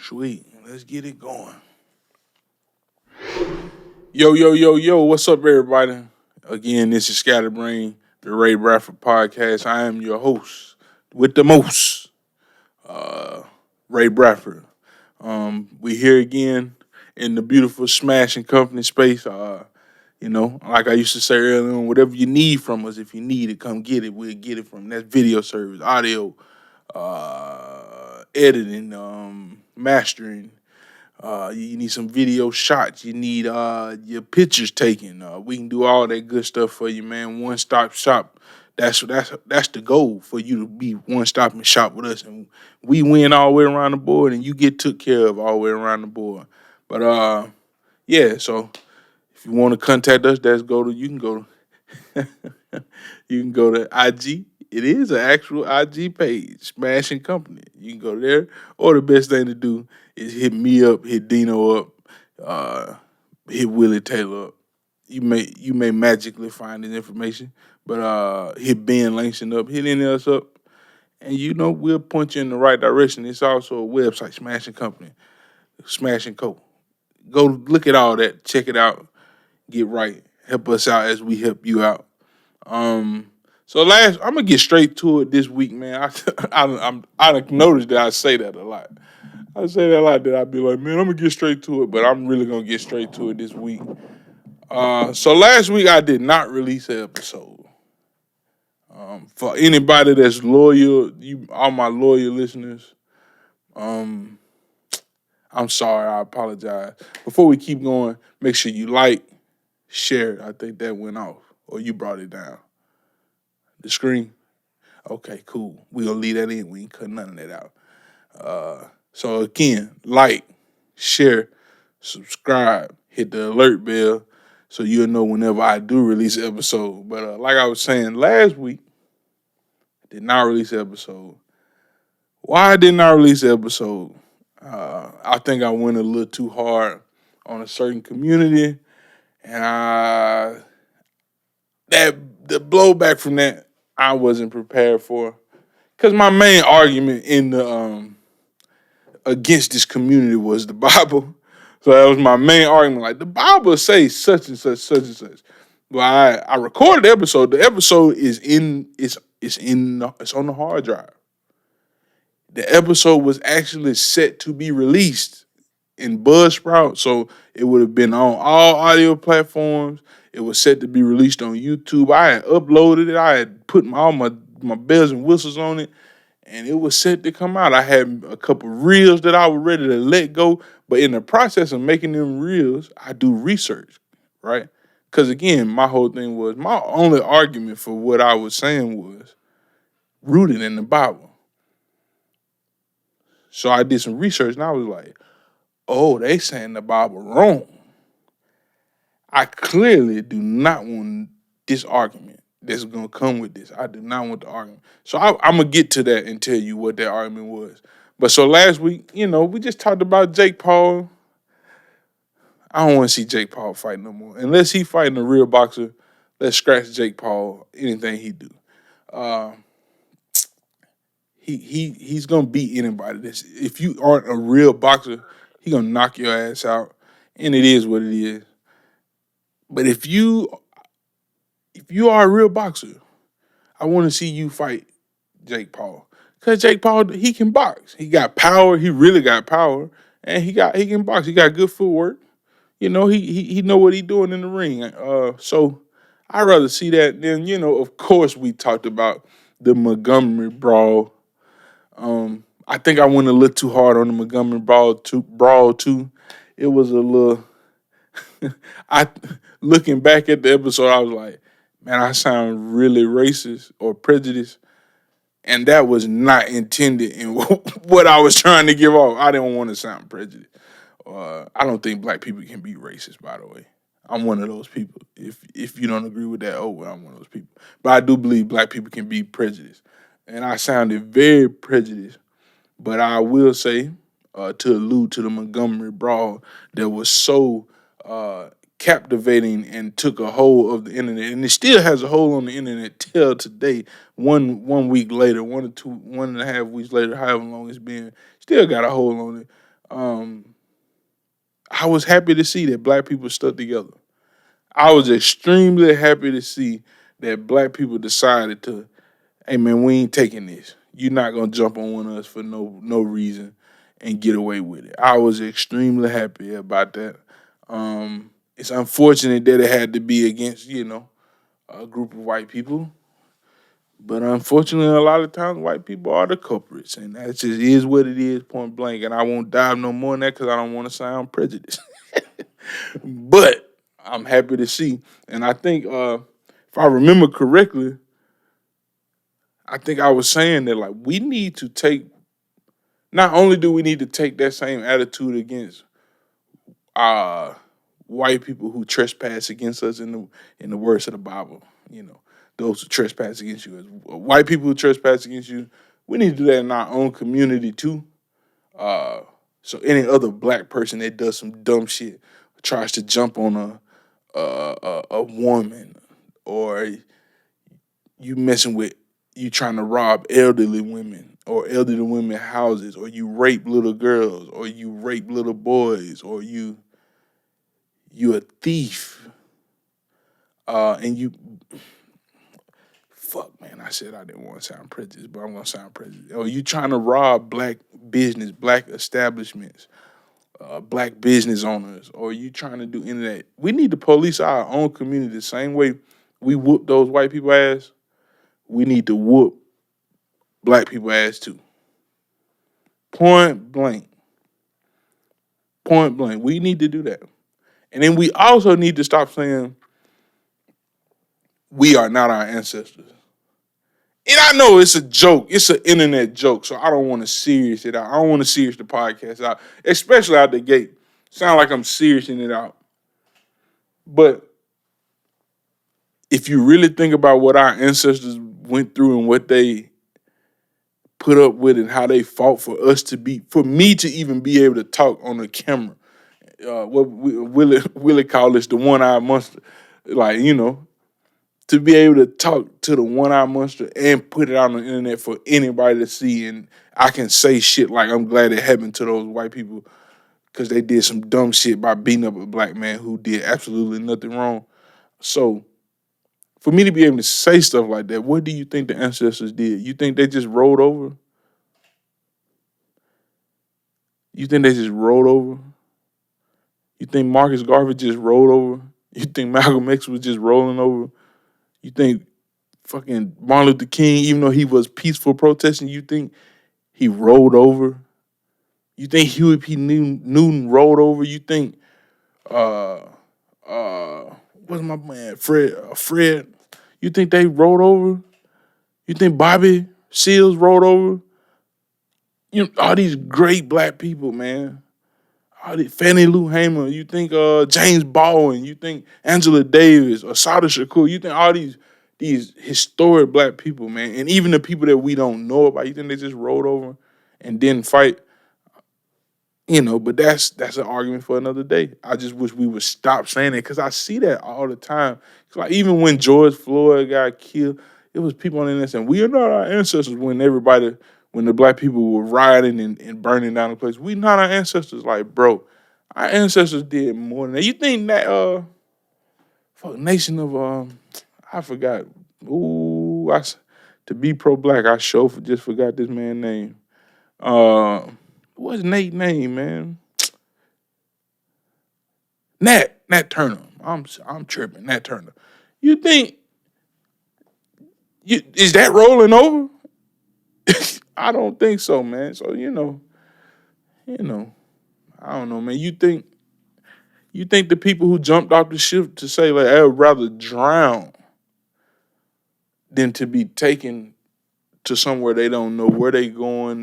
Sweet. Let's get it going. Yo, what's up, everybody? Again, this is Scatterbrain, the Ray Bradford podcast. I am your host with the most, uh, Ray Bradford. We here again in the beautiful Smashing Company space. Like I used to say earlier on, whatever you need from us, if you need it, come get it. We'll get it from that video service, audio, editing, mastering. You need some video shots. You need your pictures taken. We can do all that good stuff for you, man. One stop shop. That's the goal for you to be one stop and shop with us, and we win all the way around the board, and you get took care of all the way around the board. But yeah. So if you want to contact us, you can go to you can go to IG. It is an actual IG page, Smashing Company. You can go there, or the best thing to do is hit me up, hit Dino up, hit Willie Taylor up. You may magically find his information, but hit Ben Langston up, hit any of us up, and we'll point you in the right direction. It's also a website, Smashing Company, Smashing Co. Go look at all that, check it out, get right, help us out as we help you out. So I'm gonna get straight to it this week, man. I noticed that I say that a lot. I say that a lot, that I'd be like, man, I'm gonna get straight to it, but I'm really gonna get straight to it this week. So last week I did not release an episode. For anybody that's loyal, all my loyal listeners, I'm sorry, I apologize. Before we keep going, make sure you like, share. I think that went off, or you brought it down. The screen? Okay, cool. We're going to leave that in. We ain't cut none of that out. So again, like, share, subscribe, hit the alert bell so you'll know whenever I do release an episode. But like I was saying, last week, I did not release an episode. Why I did not release an episode? I think I went a little too hard on a certain community, and the blowback from that, I wasn't prepared for, because my main argument in the against this community was the Bible. So that was my main argument. Like, the Bible says such and such, such and such. Well, I recorded the episode. The episode is it's on the hard drive. The episode was actually set to be released in Buzzsprout, so it would have been on all audio platforms. It was set to be released on YouTube. I had uploaded it. I had put all my bells and whistles on it, and it was set to come out. I had a couple reels that I was ready to let go, but in the process of making them reels, I do research, right? Because again, my whole thing was, my only argument for what I was saying was rooted in the Bible. So I did some research, and I was like, oh, they saying the Bible wrong. I clearly do not want this argument that's going to come with this. I do not want the argument. So I'm going to get to that and tell you what that argument was. But so last week, we just talked about Jake Paul. I don't want to see Jake Paul fight no more. Unless he fighting a real boxer, let's scratch Jake Paul, anything he do. He's going to beat anybody. If you aren't a real boxer, he's going to knock your ass out. And it is what it is. But if you are a real boxer, I want to see you fight Jake Paul. Because Jake Paul, he can box. He got power. He really got power. And he can box. He got good footwork. He know what he doing in the ring. So I'd rather see that than, of course, we talked about the Montgomery Brawl. I think I went a little too hard on the Montgomery Brawl too. It was a little... Looking back at the episode, I was like, man, I sound really racist or prejudiced, and that was not intended in what I was trying to give off. I didn't want to sound prejudiced. I don't think black people can be racist, by the way. I'm one of those people. If you don't agree with that, oh, well, I'm one of those people. But I do believe black people can be prejudiced, and I sounded very prejudiced. But I will say, to allude to the Montgomery Brawl, that was so captivating and took a hold of the internet, and it still has a hold on the internet till today. One week later, 1 and a half weeks later, however long it's been, still got a hold on it. Um, I was happy to see that black people stuck together. I was extremely happy to see that black people decided to, hey man, we ain't taking this. You're not gonna jump on one of us for no reason and get away with it. I was extremely happy about that. It's unfortunate that it had to be against, a group of white people. But unfortunately, a lot of times white people are the culprits, and that just is what it is, point blank. And I won't dive no more in that because I don't want to sound prejudiced. But I'm happy to see, and I think if I remember correctly, I think I was saying that like we need to take. Not only do we need to take that same attitude against uh white people who trespass against us in the words of the Bible, those who trespass against you, as white people who trespass against you, we need to do that in our own community too. Uh, so any other black person that does some dumb shit, tries to jump on a woman, or you messing with, you trying to rob elderly women or elderly women houses, or you rape little girls, or you rape little boys, or you a thief, and you fuck man, I said I didn't want to sound prejudiced, but I'm gonna sound prejudiced. Or you trying to rob black business, black establishments, black business owners, or you trying to do any of that. We need to police our own community the same way we whoop those white people ass. We need to whoop black people ass too. Point blank. Point blank. We need to do that. And then we also need to stop saying we are not our ancestors. And I know it's a joke. It's an internet joke, so I don't want to serious it out. I don't want to serious the podcast out, especially out the gate. Sound like I'm seriousing it out. But if you really think about what our ancestors went through and what they put up with and how they fought for me to even be able to talk on the camera, what Willie call this the one-eyed monster, like, to be able to talk to the one-eyed monster and put it out on the internet for anybody to see, and I can say shit like I'm glad it happened to those white people because they did some dumb shit by beating up a black man who did absolutely nothing wrong. So for me to be able to say stuff like that, what do you think the ancestors did? You think they just rolled over? You think they just rolled over? You think Marcus Garvey just rolled over? You think Malcolm X was just rolling over? You think fucking Martin Luther King, even though he was peaceful protesting, you think he rolled over? You think Huey P. Newton rolled over? You think uh what's my man Fred? You think they rolled over? You think Bobby Seals rolled over? All these great black people, man. All these Fannie Lou Hamer. You think James Baldwin? You think Angela Davis or Sada Shakur? You think all these historic black people, man, and even the people that we don't know about, you think they just rolled over and didn't fight? But that's an argument for another day. I just wish we would stop saying it because I see that all the time. Like even when George Floyd got killed, it was people on the internet saying, we are not our ancestors, when the black people were rioting and burning down the place. We not our ancestors. Like, bro, our ancestors did more than that. You think that nation of I forgot. To be pro-black, I just forgot this man's name. What's Nate's name, man? Nat Turner. I'm tripping. Nat Turner. You think is that rolling over? I don't think so, man. So I don't know, man. You think the people who jumped off the ship to say like I would rather drown than to be taken to somewhere they don't know where they going,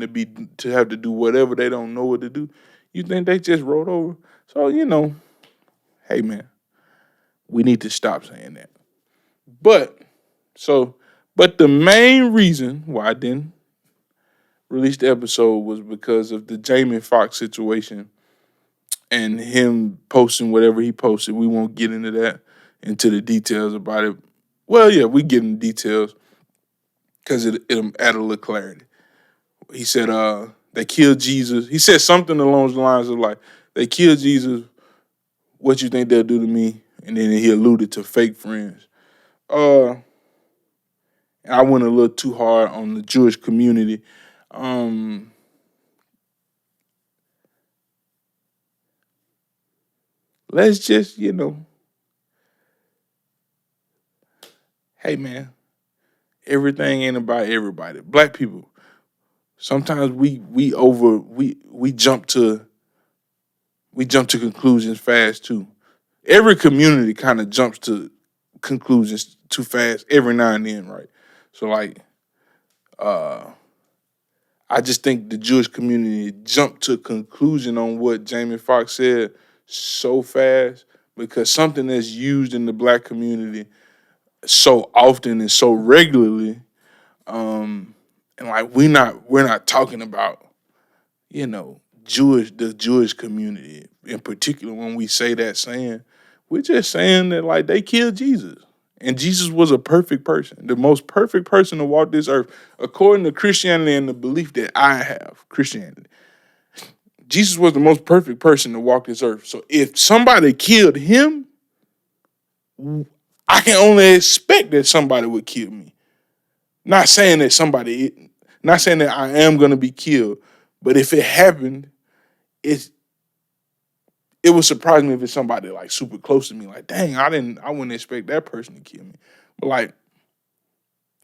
to have to do whatever they don't know what to do? You think they just rolled over? So hey man, we need to stop saying that. But the main reason why I didn't release the episode was because of the Jamie Foxx situation and him posting whatever he posted. We won't get into the details about it. Well, yeah, we get into details because it'll add a little clarity. He said They killed Jesus. He said something along the lines of like, they killed Jesus. What you think they'll do to me? And then he alluded to fake friends. And I went a little too hard on the Jewish community. Um, let's just, hey man, everything ain't about everybody. Black people, sometimes we jump to conclusions fast too. Every community kind of jumps to conclusions too fast every now and then, right? So like, uh, I just think the Jewish community jumped to a conclusion on what Jamie Foxx said so fast because something that's used in the black community so often and so regularly, and like we're not talking about, the Jewish community in particular when we say that saying, we're just saying that like they killed Jesus. And Jesus was a perfect person, the most perfect person to walk this earth, according to Christianity and the belief that I have, Christianity. Jesus was the most perfect person to walk this earth. So if somebody killed him, I can only expect that somebody would kill me. Not saying that I am gonna be killed, but if it happened, it would surprise me if it's somebody like super close to me. Like, dang, I wouldn't expect that person to kill me. But like,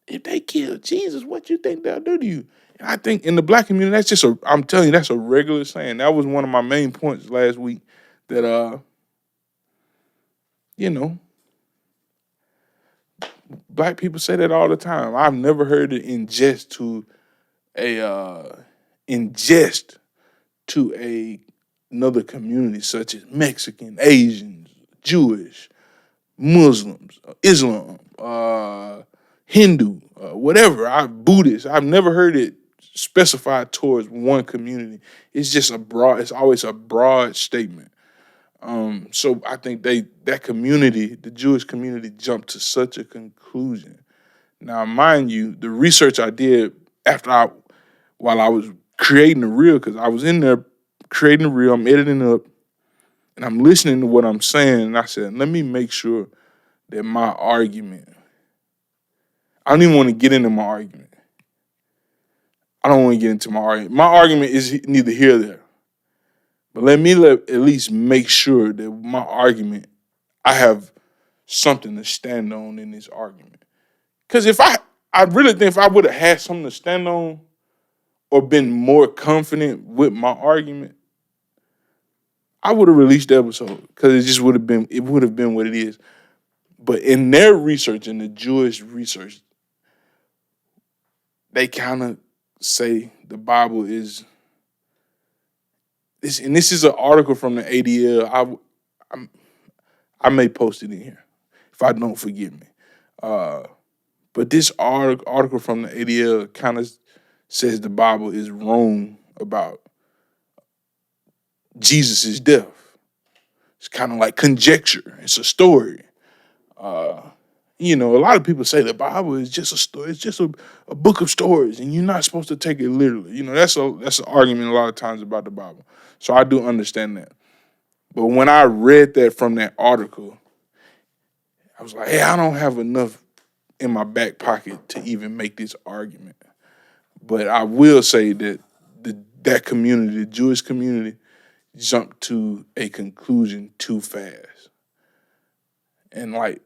if they kill Jesus, what you think they'll do to you? And I think in the black community, I'm telling you, that's a regular saying. That was one of my main points last week. That you know, black people say that all the time. I've never heard it ingest to another community such as Mexican, Asians, Jewish, Muslims, Islam, Hindu, whatever. Buddhist. I've never heard it specified towards one community. It's just it's always a broad statement. So I think that community, the Jewish community, jumped to such a conclusion. Now, mind you, the research I did while I was creating the reel, because I was in there creating the reel, I'm editing up, and I'm listening to what I'm saying, and I said, let me make sure that my argument, I don't even want to get into my argument. I don't want to get into my argument. My argument is neither here nor there. But let me at least make sure that my argument, I have something to stand on in this argument. Because I really think if I would have had something to stand on or been more confident with my argument, I would have released the episode because it would have been what it is. But in their research, in the Jewish research, they kind of say the Bible is this, and this is an article from the ADL. I may post it in here if I don't, forgive me. But this article from the ADL kind of says the Bible is wrong about Jesus' death. It's kind of like conjecture. It's a story. A lot of people say the Bible is just a story. It's just a book of stories, and you're not supposed to take it literally. That's an argument a lot of times about the Bible. So I do understand that. But when I read that from that article, I was like, hey, I don't have enough in my back pocket to even make this argument. But I will say that that community, the Jewish community, jumped to a conclusion too fast. And like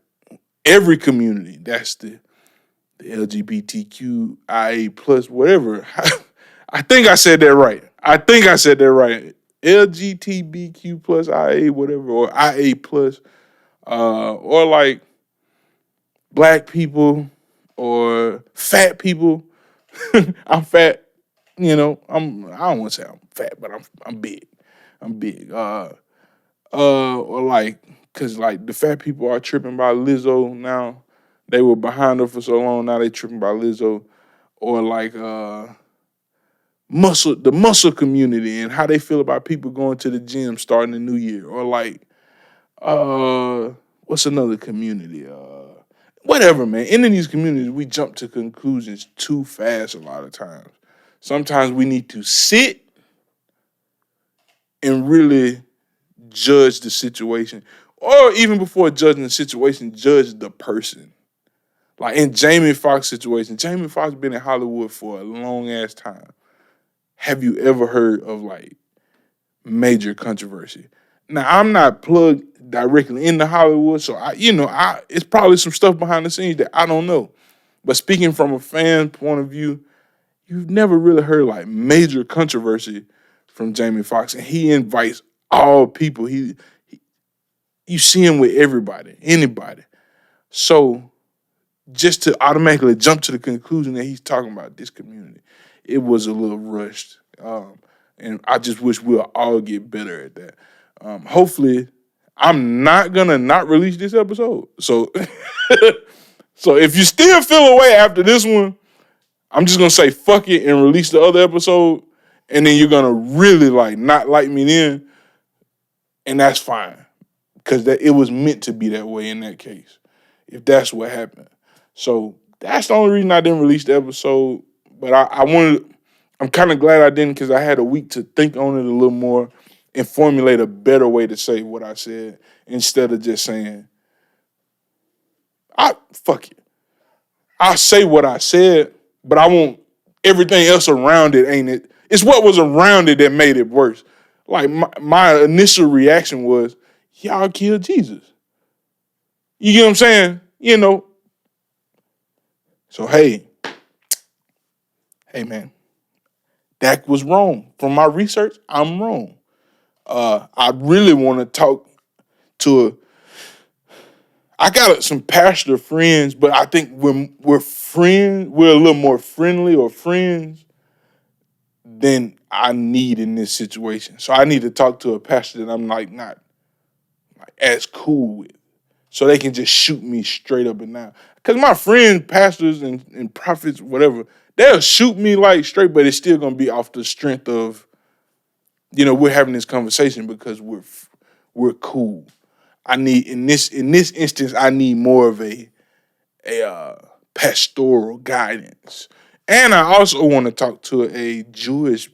every community, that's the LGBTQIA plus whatever. I think I said that right. LGBTQ plus IA whatever, or IA plus, or like black people or fat people. I'm fat. I don't want to say I'm fat, but I'm big. I'm big. Or like, cause like the fat people are tripping by Lizzo now. They were behind her for so long. Now they tripping by Lizzo. Or like the muscle community and how they feel about people going to the gym starting the new year. Or like, what's another community? Whatever, man. In these communities, we jump to conclusions too fast a lot of times. Sometimes we need to sit and really judge the situation. Or even before judging the situation, judge the person. Like in Jamie Foxx situation, Jamie Foxx been in Hollywood for a long ass time. Have you ever heard of like major controversy? Now I'm not plugged directly into Hollywood, so it's probably some stuff behind the scenes that I don't know. But speaking from a fan point of view, you've never really heard like major controversy from Jamie Foxx, and he invites all people. You see him with everybody, anybody. So just to automatically jump to the conclusion that he's talking about this community, it was a little rushed. And I just wish we'll all get better at that. Hopefully, I'm not gonna not release this episode. So, so if you still feel away after this one, I'm just gonna say fuck it and release the other episode, and then you're gonna really like not like me then, and that's fine because it was meant to be that way in that case, if that's what happened. So that's the only reason I didn't release the episode. But I'm kind of glad I didn't because I had a week to think on it a little more and formulate a better way to say what I said instead of just saying, fuck it. I say what I said, but I want everything else around it, ain't it? It's what was around it that made it worse. Like my initial reaction was, y'all killed Jesus. You get what I'm saying? So hey man, that was wrong. From my research, I'm wrong. I really want to talk I got some pastor friends, but I think when we're a little more friendly or friends than I need in this situation. So I need to talk to a pastor that I'm like not like as cool with, so they can just shoot me straight up and down. Because my friends, pastors and prophets, whatever, they'll shoot me like straight, but it's still gonna be off the strength of, we're having this conversation because we're cool. I need in this instance, I need more of a pastoral guidance, and I also want to talk to a Jewish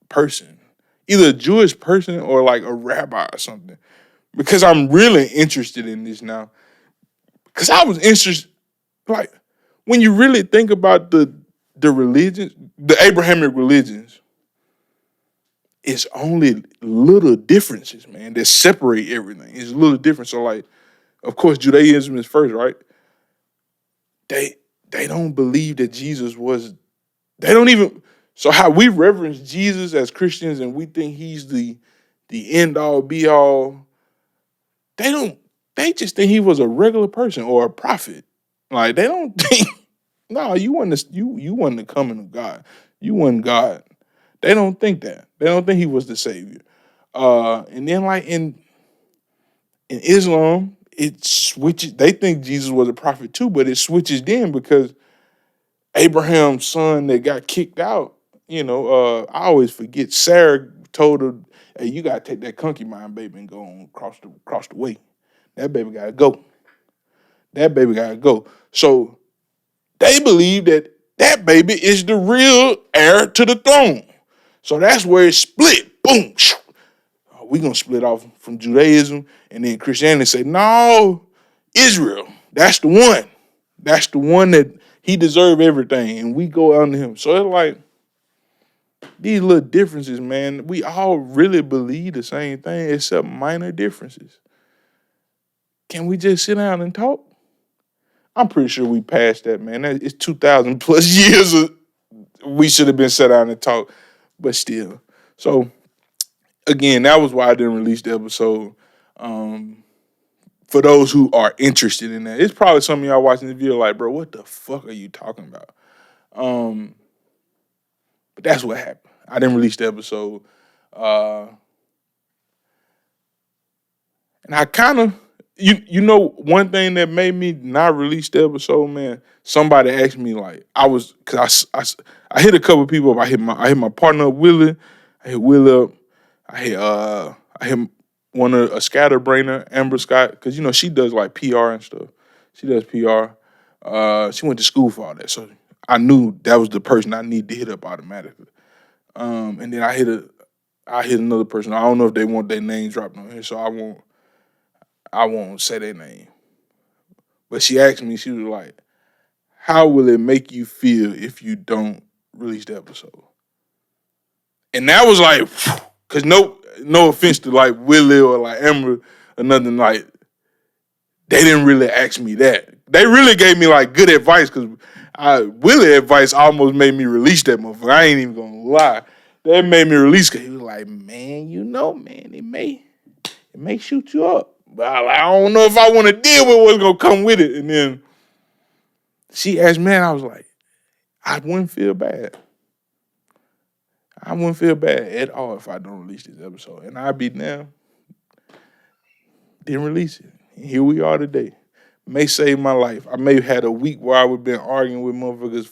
person, either a Jewish person or like a rabbi or something, because I'm really interested in this now. Because I was interested, like when you really think about the religions, the Abrahamic religions, it's only little differences, man, that separate everything. It's a little different. So, like, of course, Judaism is first, right? They don't believe that Jesus was. They don't even. So how we reverence Jesus as Christians and we think he's the end all be all. They don't. They just think he was a regular person or a prophet. Like they don't think. No, you wasn't the coming of God. You wasn't God. They don't think that. They don't think he was the savior. And then like in Islam, it switches. They think Jesus was a prophet too, but it switches then because Abraham's son that got kicked out, I always forget. Sarah told her, "Hey, you gotta take that concubine baby and go on across the way. That baby gotta go. That baby gotta go." So they believe that baby is the real heir to the throne. So that's where it split. Boom. We're going to split off from Judaism, and then Christianity say, no, Israel, that's the one. That's the one that he deserved everything, and we go under him. So it's like these little differences, man. We all really believe the same thing except minor differences. Can we just sit down and talk? I'm pretty sure we passed that, man. It's 2,000 plus years we should have been sat down and talk, but still. So again, that was why I didn't release the episode. For those who are interested in that, it's probably some of y'all watching the video like, bro, what the fuck are you talking about? But that's what happened. I didn't release the episode. And I kind of, one thing that made me not release the episode, man, somebody asked me like, cause I hit a couple people up. I hit my partner up, Willie. I hit Willie up. I hit one of a Scatterbrainer, Amber Scott, cause she does like PR and stuff. She does PR. She went to school for all that, so I knew that was the person I need to hit up automatically. And then I hit another person. I don't know if they want their name dropped on here, so I won't say their name. But she asked me, she was like, how will it make you feel if you don't release the episode? And that was like, because no offense to like Willie or like Amber or nothing, like, they didn't really ask me that. They really gave me like good advice, because Willie advice almost made me release that motherfucker. I ain't even gonna lie. They made me release, because he was like, man, man, it may shoot you up. But I don't know if I want to deal with what's gonna come with it. And then she asked me, and I was like, I wouldn't feel bad. I wouldn't feel bad at all if I don't release this episode. And I'd be down. Didn't release it. And here we are today. May save my life. I may have had a week where I would have been arguing with motherfuckers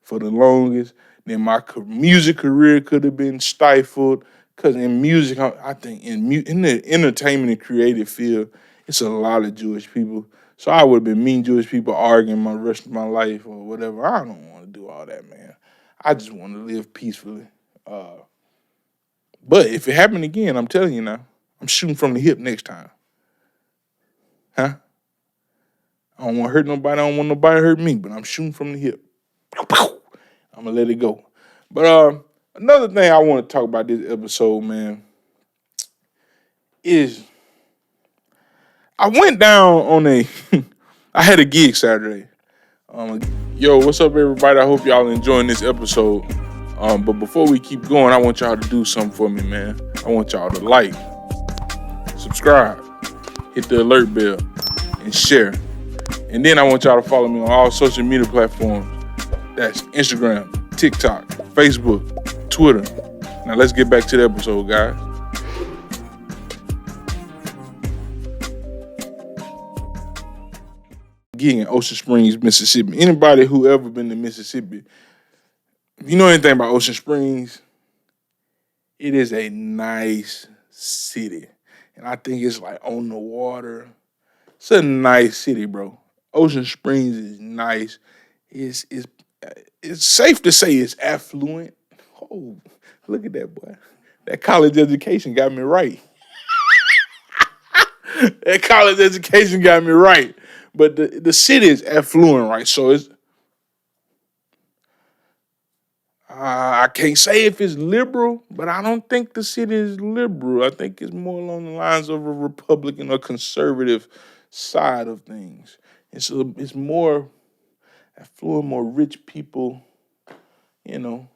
for the longest. Then my music career could have been stifled. Because in music, I think in the entertainment and creative field, it's a lot of Jewish people. So I would have been mean Jewish people arguing my rest of my life or whatever. I don't want to do all that, man. I just want to live peacefully. But if it happened again, I'm telling you now, I'm shooting from the hip next time. Huh? I don't want to hurt nobody. I don't want nobody to hurt me, but I'm shooting from the hip. I'm going to let it go. But another thing I want to talk about this episode, man, is I went down on I had a gig Saturday. Yo, what's up, everybody? I hope y'all enjoying this episode. But before we keep going, I want y'all to do something for me, man. I want y'all to like, subscribe, hit the alert bell, and share. And then I want y'all to follow me on all social media platforms. That's Instagram, TikTok, Facebook, Twitter. Now let's get back to the episode, guys. Gig in Ocean Springs, Mississippi. Anybody who ever been to Mississippi, if you know anything about Ocean Springs, it is a nice city. And I think it's like on the water. It's a nice city, bro. Ocean Springs is nice. It's safe to say it's affluent. Oh, look at that, boy. That college education got me right. That college education got me right. But the city is affluent, right? So it's I can't say if it's liberal, but I don't think the city is liberal. I think it's more along the lines of a Republican or conservative side of things. It's more affluent, more rich people,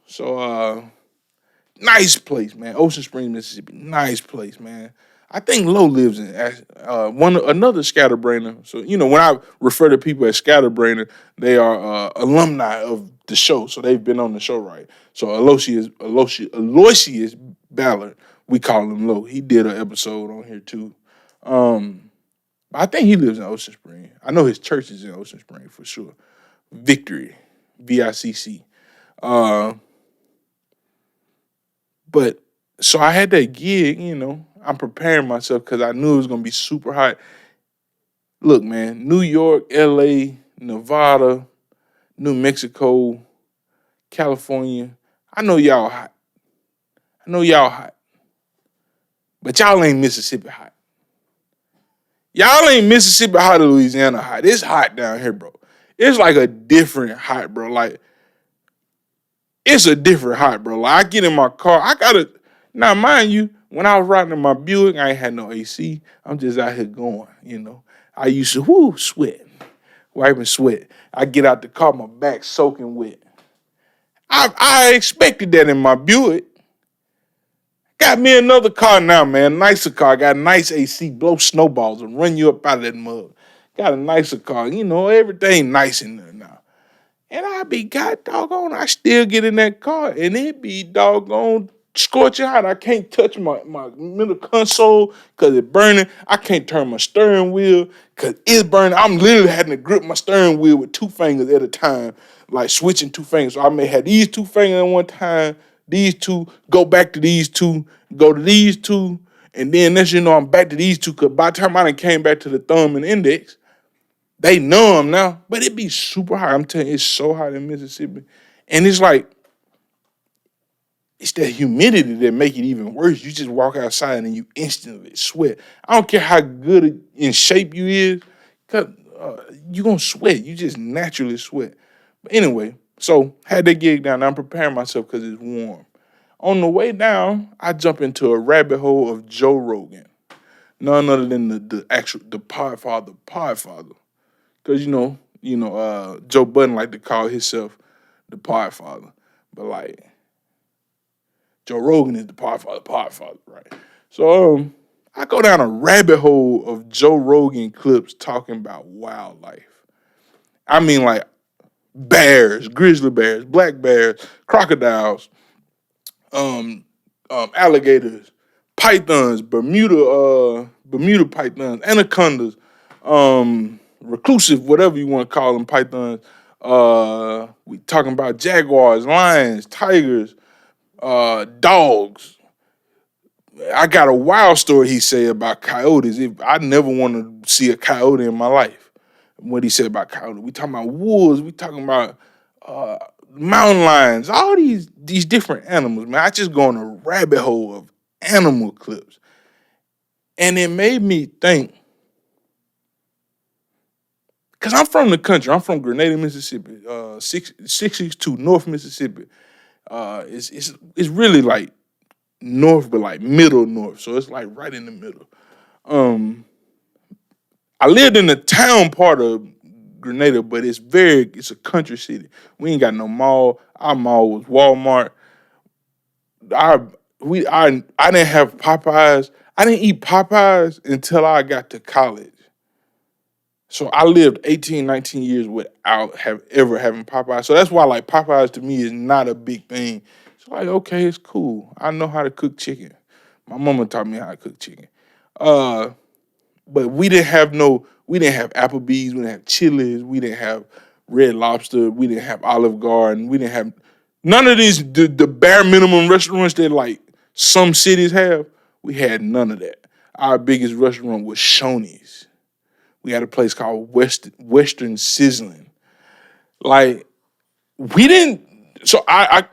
So nice place, man. Ocean Springs, Mississippi, nice place, man. I think Lo lives in another Scatterbrainer. So when I refer to people as Scatterbrainer, they are alumni of the show. So they've been on the show, right? So Aloysius Ballard, we call him Lo. He did an episode on here too. I think he lives in Ocean Springs. I know his church is in Ocean Springs for sure. Victory, VICC. But so I had that gig, I'm preparing myself because I knew it was going to be super hot. Look, man, New York, LA, Nevada, New Mexico, California. I know y'all hot. But y'all ain't Mississippi hot. Y'all ain't Mississippi hot or Louisiana hot. It's hot down here, bro. It's like a different hot, bro. Like, it's a different hot, bro. Like, I get in my car. Now, mind you, when I was riding in my Buick, I ain't had no AC. I'm just out here going, I used to, sweat, wiping sweat. I get out the car, my back soaking wet. I expected that in my Buick. Got me another car now, man. Nicer car. Got a nice AC, blow snowballs and run you up out of that mud. Got a nicer car. Everything nice in there now. And I be doggone, I still get in that car and it be doggone scorching hot. I can't touch my middle console because it's burning. I can't turn my steering wheel because it's burning. I'm literally having to grip my steering wheel with 2 fingers at a time, like switching 2 fingers. So I may have these 2 fingers at one time, these 2, go back to these 2, go to these 2, and then next I'm back to these 2, because by the time I done came back to the thumb and index, They numb now, but it be super hot. I'm telling you, it's so hot in Mississippi. And it's like, it's that humidity that make it even worse. You just walk outside and you instantly sweat. I don't care how good in shape you is, cause you gonna sweat. You just naturally sweat. But anyway, so had that gig down. Now I'm preparing myself because it's warm. On the way down, I jump into a rabbit hole of Joe Rogan. None other than the Podfather. Because Joe Budden like to call himself the Podfather. But like Joe Rogan is the Podfather, right? So I go down a rabbit hole of Joe Rogan clips talking about wildlife. I mean, like bears, grizzly bears, black bears, crocodiles, alligators, pythons, Bermuda pythons, anacondas, reclusive, whatever you want to call them, pythons. We talking about jaguars, lions, tigers, dogs. I got a wild story he said about coyotes. I never want to see a coyote in my life. What he said about coyote. We talking about wolves. We talking about mountain lions. All these different animals, man. I just go on a rabbit hole of animal clips. And it made me think, because I'm from the country. I'm from Grenada, Mississippi, 662 North Mississippi. It's really like north, but like middle north. So it's like right in the middle. I lived in the town part of Grenada, but it's a country city. We ain't got no mall. Our mall was Walmart. I didn't have Popeyes. I didn't eat Popeyes until I got to college. So I lived 18, 19 years without ever having Popeyes. So that's why like Popeyes to me is not a big thing. It's like, okay, it's cool. I know how to cook chicken. My mama taught me how to cook chicken. But we didn't have Applebee's, we didn't have Chili's, we didn't have Red Lobster, we didn't have Olive Garden, we didn't have none of these the bare minimum restaurants that like some cities have. We had none of that. Our biggest restaurant was Shoney's. We had a place called Western Sizzling. Like we didn't. So I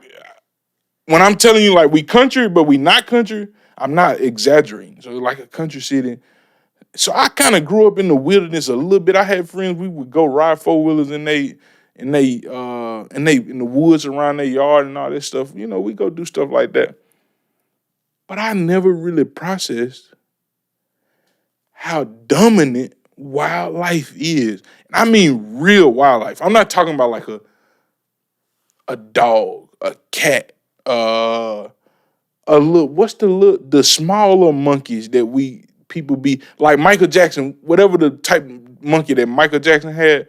when I'm telling you like we country, but we not country, I'm not exaggerating. So like a country city. So I kind of grew up in the wilderness a little bit. I had friends, we would go ride four-wheelers in the woods around their yard and all this stuff. You know, we go do stuff like that. But I never really processed how dominant wildlife is. And I mean real wildlife. I'm not talking about like a dog, a cat, the smaller monkeys that people be like Michael Jackson, whatever the type of monkey that Michael Jackson had,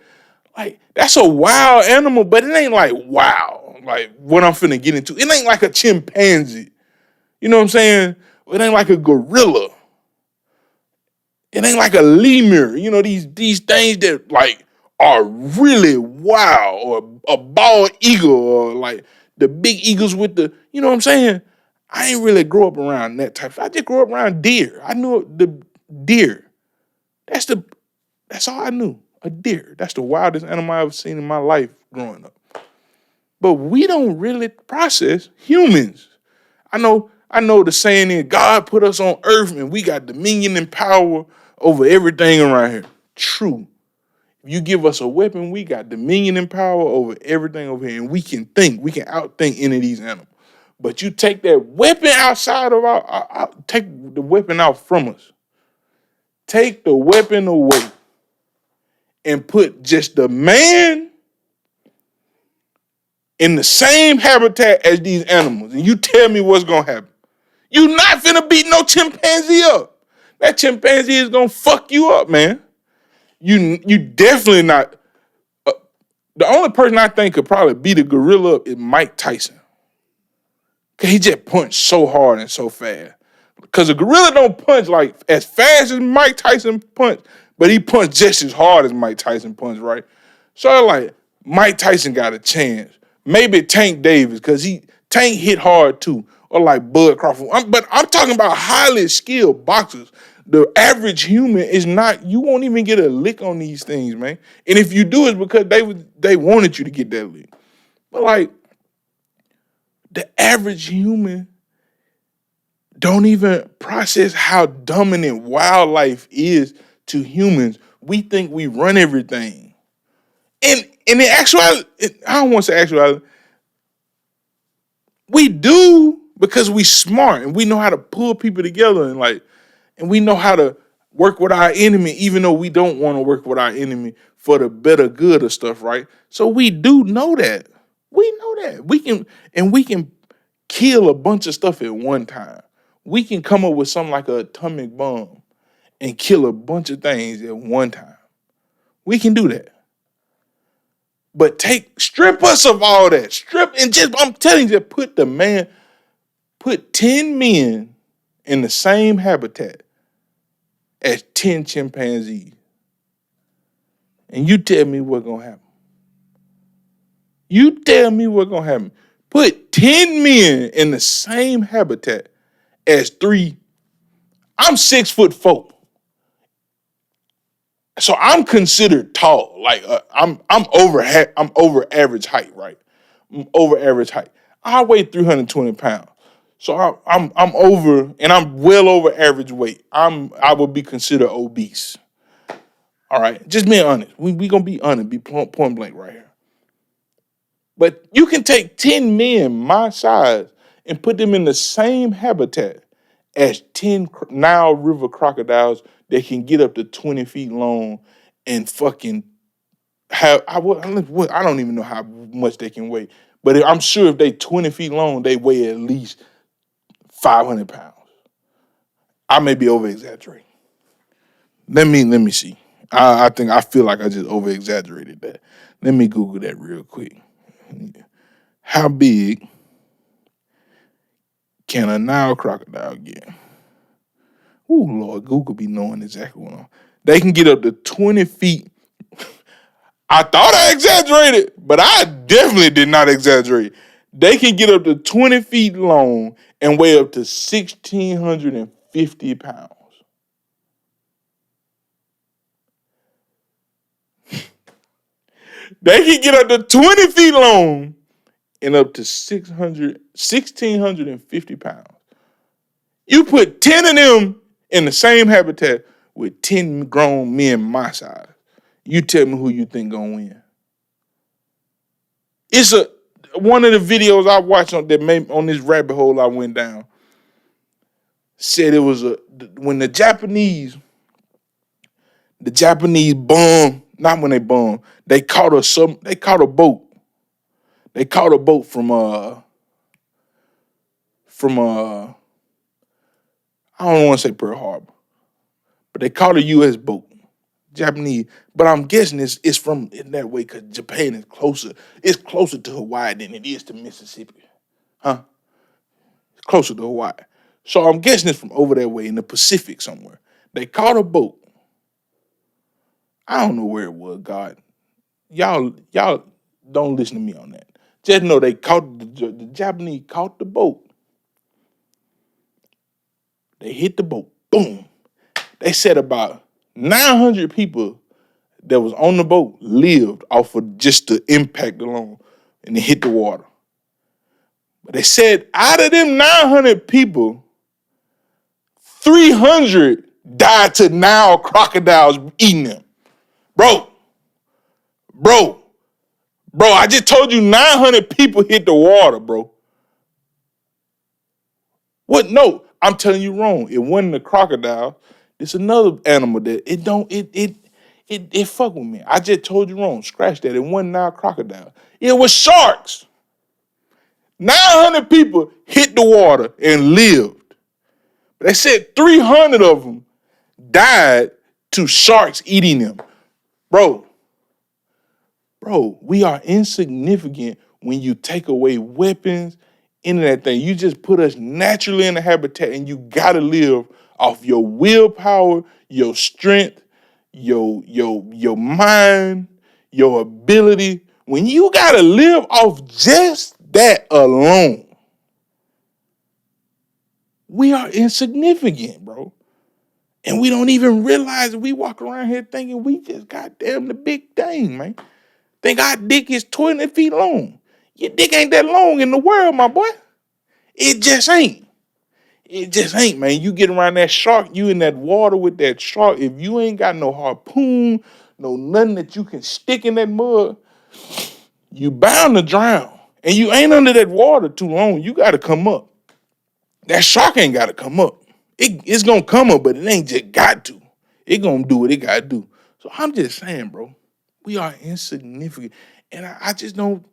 like that's a wild animal, but it ain't like wow, like what I'm finna get into. It ain't like a chimpanzee. You know what I'm saying? It ain't like a gorilla. It ain't like a lemur. You know, these things that like are really wild, or a bald eagle, or like the big eagles with the, you know what I'm saying? I ain't really grow up around that type. I just grew up around deer. I knew the deer. That's all I knew. A deer. That's the wildest animal I ever seen in my life growing up. But we don't really process humans. I know the saying is God put us on earth and we got dominion and power over everything around here. True. If you give us a weapon, we got dominion and power over everything over here. And we can think. We can outthink any of these animals. But you take that weapon outside of take the weapon out from us. Take the weapon away and put just the man in the same habitat as these animals. And you tell me what's going to happen. You not finna beat no chimpanzee up. That chimpanzee is going to fuck you up, man. You definitely not. The only person I think could probably beat a gorilla up is Mike Tyson. Cause he just punched so hard and so fast. Cause a gorilla don't punch like as fast as Mike Tyson punched, but he punched just as hard as Mike Tyson punched, right? So like Mike Tyson got a chance. Maybe Tank Davis, cause Tank hit hard too, or like Bud Crawford. But I'm talking about highly skilled boxers. The average human is not, you won't even get a lick on these things, man. And if you do, it's because they wanted you to get that lick. But like, the average human don't even process how dominant wildlife is to humans. We think we run everything. And in actuality, I don't want to say actuality, we do because we smart and we know how to pull people together and we know how to work with our enemy, even though we don't want to work with our enemy for the better good of stuff, right? So we do know that. We know that. We can kill a bunch of stuff at one time. We can come up with something like an atomic bomb and kill a bunch of things at one time. We can do that. But strip us of all that. I'm telling you, put 10 men in the same habitat as 10 chimpanzees. And you tell me what's going to happen. You tell me what's going to happen. Put 10 men in the same habitat as 3. I'm 6'4". So I'm considered tall. Like I'm over average height, right? I'm over average height. I weigh 320 pounds. So I'm over, and I'm well over average weight. I would be considered obese. All right, just being honest. We gonna be honest, be point blank right here. But you can take 10 men my size and put them in the same habitat as 10 Nile River crocodiles that can get up to 20 feet long and fucking have, I don't even know how much they can weigh. But I'm sure if they 20 feet long, they weigh at least 500 pounds. I may be over-exaggerating. Let me see. I feel like I just over-exaggerated that. Let me Google that real quick. How big can a Nile crocodile get? Oh, Lord, Google be knowing exactly what they can get up to 20 feet. I thought I exaggerated, but I definitely did not exaggerate. They can get up to 20 feet long and weigh up to 1,650 pounds. They can get up to 20 feet long and up to 1,650 pounds. You put 10 of them in the same habitat with 10 grown men my size. You tell me who you think gonna win. It's one of the videos I watched on this rabbit hole I went down said it was when the Japanese bombed, not when they bombed, they caught a boat. They caught a boat from I don't want to say Pearl Harbor, but they caught a U.S. boat, Japanese. But I'm guessing it's from in that way because Japan is closer. It's closer to Hawaii than it is to Mississippi, huh? It's closer to Hawaii. So I'm guessing it's from over that way in the Pacific somewhere. They caught a boat. I don't know where it was, God. Y'all don't listen to me on that. Just know they caught the Japanese caught the boat. They hit the boat. Boom. They said about 900 people that was on the boat lived off of just the impact alone, and it hit the water. But they said out of them 900 people, 300 died to Nile crocodiles eating them. Bro, I just told you 900 people hit the water, bro. What? No, I'm telling you wrong. It wasn't a crocodile. It's another animal that it fuck with me. I just told you wrong. Scratch that. It wasn't Nile crocodile. It was sharks. 900 people hit the water and lived. But they said 300 of them died to sharks eating them. Bro, we are insignificant when you take away weapons into that thing. You just put us naturally in the habitat, and you gotta live off your willpower, your strength, your mind, your ability. When you gotta live off just that alone, we are insignificant, bro. And we don't even realize that we walk around here thinking we just goddamn the big thing, man. Think our dick is 20 feet long. Your dick ain't that long in the world, my boy. It just ain't. It just ain't, man. You get around that shark, you in that water with that shark. If you ain't got no harpoon, no nothing that you can stick in that mud, you bound to drown. And you ain't under that water too long. You got to come up. That shark ain't got to come up. It's going to come up, but it ain't just got to. It going to do what it got to do. So I'm just saying, bro, we are insignificant. And I just don't,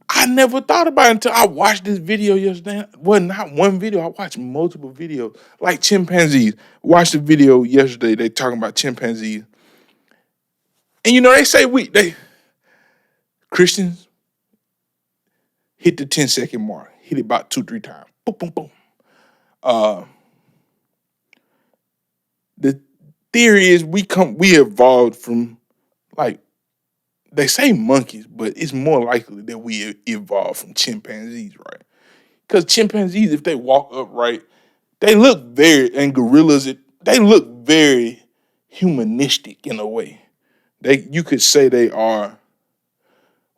I never thought about it until I watched this video yesterday. Well, not one video. I watched multiple videos. Like chimpanzees. Watched the video yesterday. They talking about chimpanzees. And you know, they say Christians hit the 10-second mark. Hit it about 2-3 times. Boom, boom, boom. The theory is we evolved from, like, they say monkeys, but it's more likely that we evolved from chimpanzees, right? Because chimpanzees, if they walk upright, they look and gorillas, they look very humanistic in a way. You could say they are,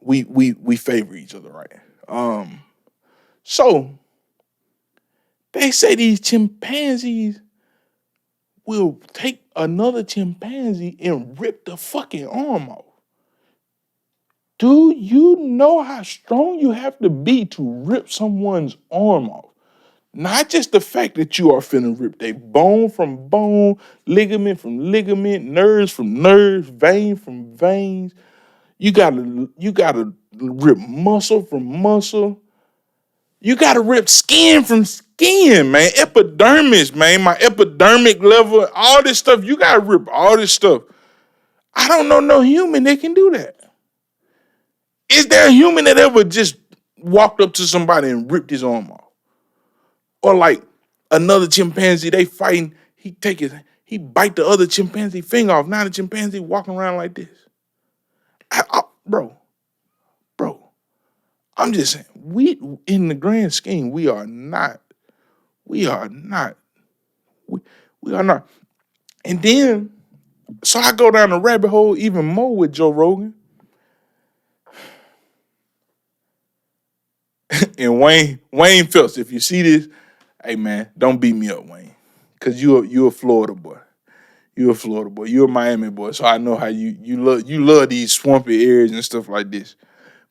we favor each other, right? So they say these chimpanzees will take another chimpanzee and rip the fucking arm off. Do you know how strong you have to be to rip someone's arm off? Not just the fact that you are finna rip their bone from bone, ligament from ligament, nerves from nerves, vein from veins. You gotta rip muscle from muscle. You gotta rip skin from skin, man. Epidermis, man. My epidermic level, all this stuff. You gotta rip all this stuff. I don't know no human that can do that. Is there a human that ever just walked up to somebody and ripped his arm off? Or like another chimpanzee, they fighting, he bite the other chimpanzee finger off. Now the chimpanzee walking around like this. Bro, I'm just saying, we, in the grand scheme, we are not. And then, so I go down the rabbit hole even more with Joe Rogan. And Wayne Phelps, if you see this, hey man, don't beat me up, Wayne. Cause you a Florida boy. You're a Florida boy. You're a Miami boy. So I know how you love these swampy areas and stuff like this.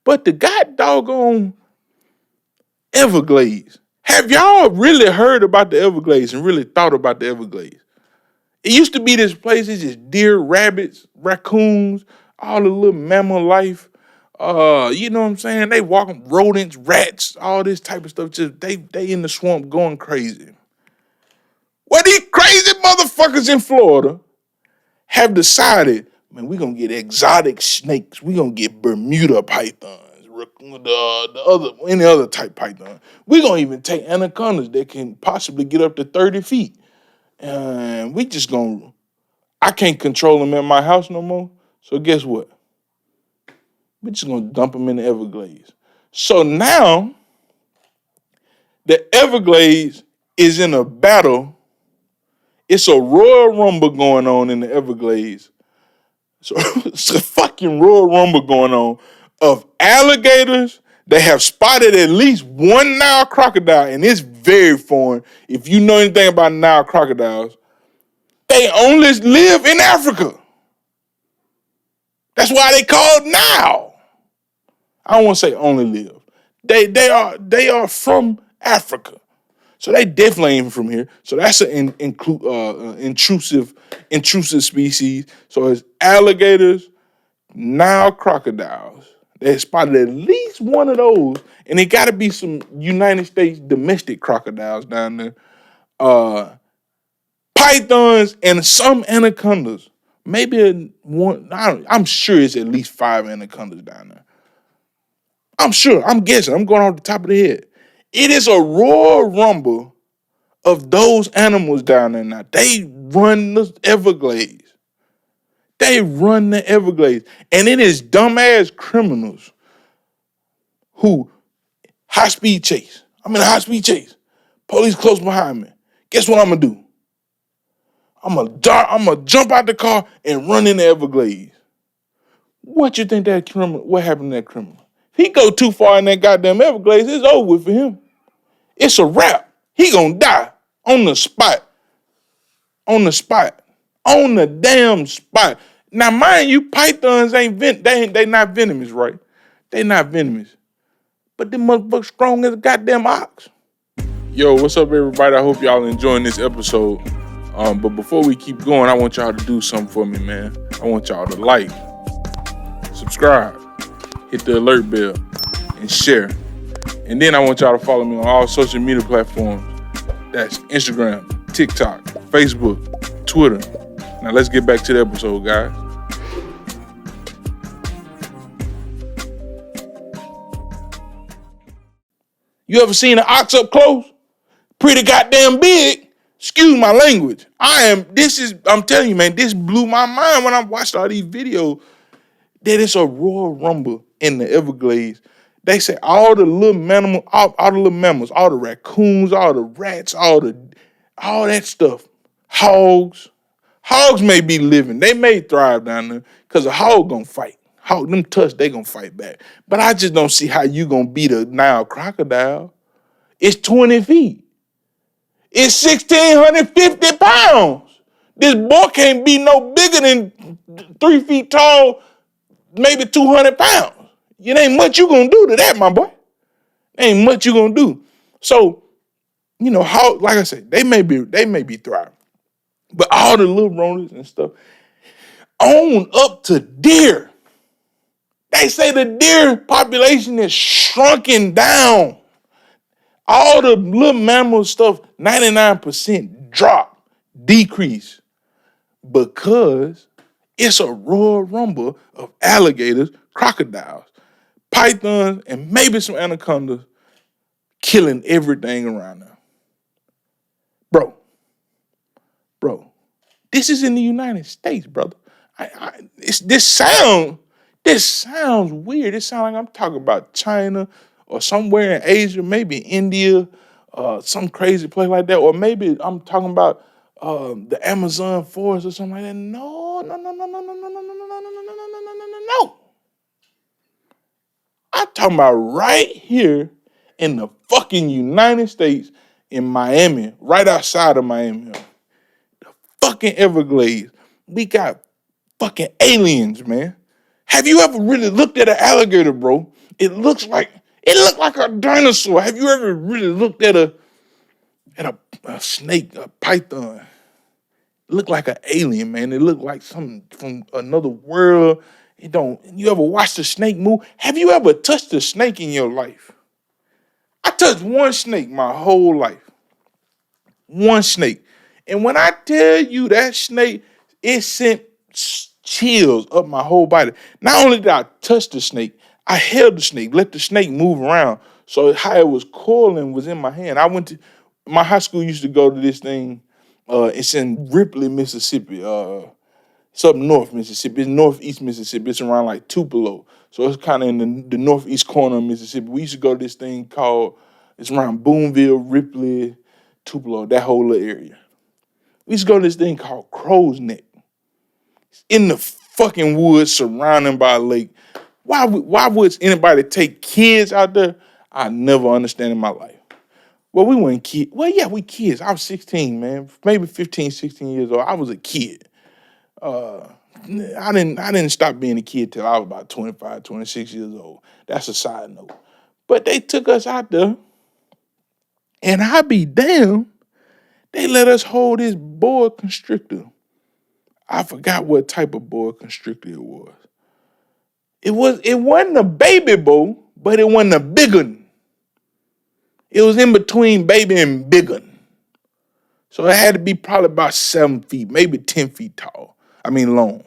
But the god doggone Everglades. Have y'all really heard about the Everglades and really thought about the Everglades? It used to be this place, it's just deer, rabbits, raccoons, all the little mammal life. You know what I'm saying? They walking rodents, rats, all this type of stuff. Just they in the swamp going crazy. Well, these crazy motherfuckers in Florida have decided, man, we're gonna get exotic snakes. We're gonna get Bermuda pythons, any other type python. We're gonna even take anacondas that can possibly get up to 30 feet. And I can't control them in my house no more. So guess what? We're just gonna dump them in the Everglades. So now the Everglades is in a battle. It's a Royal Rumble going on in the Everglades. So it's a fucking Royal Rumble going on of alligators. They have spotted at least one Nile crocodile, and it's very foreign. If you know anything about Nile crocodiles, they only live in Africa. That's why they called Nile. I don't want to say only live. They are from Africa. So they definitely ain't from here. So that's an intrusive species. So it's alligators, Nile crocodiles. They spotted at least one of those, and it got to be some United States domestic crocodiles down there. Pythons and some anacondas. Maybe one. I'm sure it's at least 5 anacondas down there. I'm sure. I'm guessing. I'm going off the top of the head. It is a Royal Rumble of those animals down there now. They run the Everglades. And it is dumbass criminals who high-speed chase. I'm in a high-speed chase. Police close behind me. Guess what I'm going to do? I'm gonna jump out the car and run in the Everglades. What you think that criminal? What happened to that criminal? If he go too far in that goddamn Everglades, it's over with for him. It's a wrap. He gonna die on the spot. On the spot. On the damn spot. Now, mind you, pythons they not venomous, right? They not venomous. But them motherfuckers strong as a goddamn ox. Yo, what's up, everybody? I hope y'all enjoying this episode. But before we keep going, I want y'all to do something for me, man. I want y'all to like, subscribe, hit the alert bell, and share. And then I want y'all to follow me on all social media platforms. That's Instagram, TikTok, Facebook, Twitter. Now let's get back to the episode, guys. You ever seen an ox up close? Pretty goddamn big. Excuse my language. I'm telling you, man, this blew my mind when I watched all these videos that it's a royal rumble in the Everglades. They say all the little mammals, all the raccoons, all the rats, all that stuff. Hogs may be living. They may thrive down there because a hog gonna fight. They gonna fight back. But I just don't see how you gonna beat a Nile crocodile. It's 20 feet. It's 1,650 pounds. This boy can't be no bigger than 3 feet tall, maybe 200 pounds. It ain't much you gonna do to that, my boy. Ain't much you gonna do. So, how, like I said, they may be thriving. But all the little rodents and stuff own up to deer. They say the deer population is shrunken down. All the little mammal stuff, 99% decrease, because it's a royal rumble of alligators, crocodiles, pythons, and maybe some anacondas killing everything around them. Bro, this is in the United States, brother. This sounds weird. It sounds like I'm talking about China or somewhere in Asia, maybe India, some crazy place like that, or maybe I'm talking about the Amazon forest or something like that. No. I'm talking about right here in the fucking United States, in Miami, right outside of Miami, the fucking Everglades. We got fucking aliens, man. Have you ever really looked at an alligator, bro? It looked like a dinosaur. Have you ever really looked at a snake, a python? It looked like an alien, man. It looked like something from another world. You ever watched a snake move? Have you ever touched a snake in your life? I touched one snake my whole life. One snake. And when I tell you that snake, it sent chills up my whole body. Not only did I touch the snake, I held the snake, let the snake move around. So how it was coiling was in my hand. My high school used to go to this thing. It's in Ripley, Mississippi. It's up north Mississippi. It's northeast Mississippi. It's around like Tupelo. So it's kind of in the northeast corner of Mississippi. We used to go to this thing it's around Boonville, Ripley, Tupelo, that whole little area. We used to go to this thing called Crow's Neck. It's in the fucking woods surrounded by a lake. Why would anybody take kids out there? I never understand in my life. Well, we weren't kids. Well, yeah, we kids. I was 16, man. Maybe 15, 16 years old. I was a kid. I didn't stop being a kid till I was about 25, 26 years old. That's a side note. But they took us out there, and I be damned, they let us hold this boa constrictor. I forgot what type of boa constrictor it was. It wasn't a baby boa, but it wasn't a big one. It was in between baby and big one. So it had to be probably about 7 feet, maybe 10 feet long.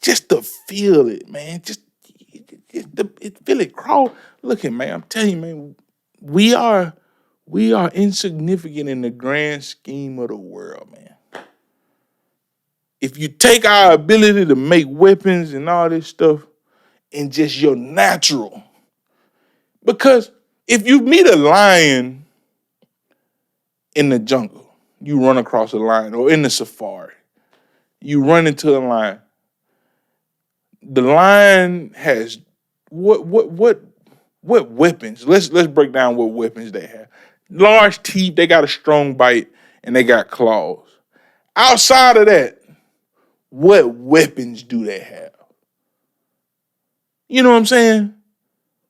Just to feel it, man. Feel it crawl. Look at, man, I'm telling you, man, we are insignificant in the grand scheme of the world, man. If you take our ability to make weapons and all this stuff and just your natural, because if you meet a lion in the jungle, you run across a lion, or in the safari, you run into a lion. The lion has what weapons? Let's break down what weapons they have. Large teeth, they got a strong bite, and they got claws. Outside of that, what weapons do they have? You know what I'm saying?